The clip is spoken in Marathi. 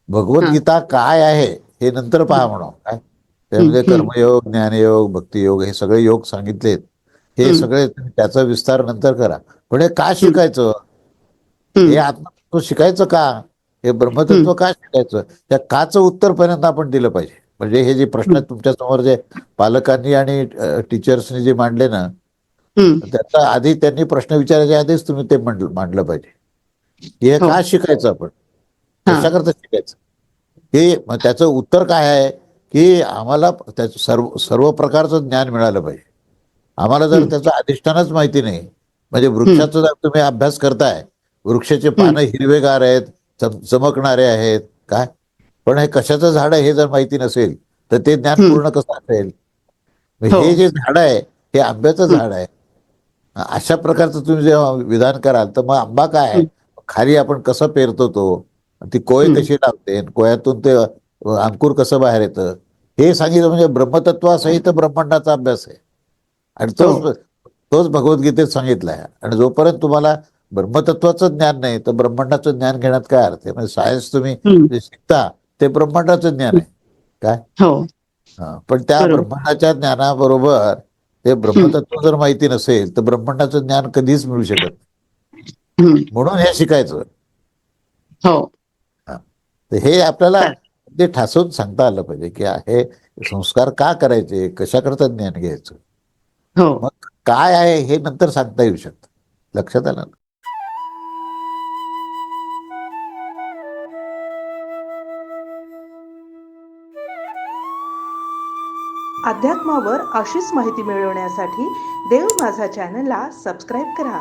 हा. भगवद्गीता काय आहे हे नंतर पहा हम्म, म्हणून काय हम्म, त्यामध्ये हम्म, कर्मयोग, ज्ञानयोग, भक्तियोग हे सगळे योग सांगितलेत. हे हम्म, सगळे त्याचा विस्तार नंतर करा. पण हे का हम्म, शिकायचं? हे हम्म, आत्मतत्व शिकायचं का? हे हम्म, ब्रह्मतत्व का शिकायचं? त्या काचं उत्तर पर्यंत आपण दिलं पाहिजे. म्हणजे हे जे प्रश्न हम्म, तुमच्या समोर जे पालकांनी आणि टीचर्सनी जे मांडले ना, हम्म. त्याचा आधी त्यांनी प्रश्न विचारायच्या आधीच तुम्ही ते मांडलं पाहिजे की हे हो. का शिकायचं, आपण हा. कशाकरता शिकायचं. हे मग त्याचं उत्तर काय आहे की आम्हाला त्याचं सर्व सर्व प्रकारचं ज्ञान मिळालं पाहिजे. आम्हाला जर हम्म, त्याचं अधिष्ठानच माहिती नाही, म्हणजे हम्म, वृक्षाचा जर तुम्ही अभ्यास करताय, वृक्षाचे हम्म. पानं हिरवेगार आहेत, चमकणारे आहेत काय, पण हे कशाचं झाड आहे हे जर माहिती नसेल तर ते ज्ञान हम्म. पूर्ण कसं असेल? मग हो. हे जे झाड आहे हे आंब्याचं हम्म, झाड आहे. अशा प्रकारचं तुम्ही जेव्हा विधान कराल तर मग आंबा काय आहे, हम्म, खाली आपण कसं पेरतो तो, ती कोय हम्म. कशी लागते, कोयातून ते अंकुर कसं बाहेर येतं, हे सांगितलं. म्हणजे ब्रह्मतत्वासहित ब्रह्मांडाचा अभ्यास आहे. आणि हो. तोच तोच भगवद्गीतेत सांगितला आहे. आणि जोपर्यंत तुम्हाला ब्रह्मतत्वाचं ज्ञान नाही तर ब्रह्मांडाचं ज्ञान घेण्यात काय अर्थ आहे? म्हणजे सायन्स तुम्ही हम्म, जे शिकता ते ब्रह्मांडाचं ज्ञान हम्म. आहे काय. हो. पण त्या बरोबर. ब्रह्मांडाच्या ज्ञानाबरोबर ते हम्म, ब्रह्मतत्व जर माहिती नसेल तर ब्रह्मांडाचं ज्ञान कधीच मिळू शकत नाही. हम्म. म्हणून हे शिकायचं. हो. हा. तर हे आपल्याला चालेल. ते ठासून सांगता आलं पाहिजे की हे संस्कार का करायचे, कशाकरता ज्ञान घ्यायचं. हो. मग काय आहे हे नंतर सांगता येऊ शकतं. लक्षात आलं ना? अध्यात्मावर अशीच माहिती मिळवण्यासाठी देव माझा चॅनलला सबस्क्राईब करा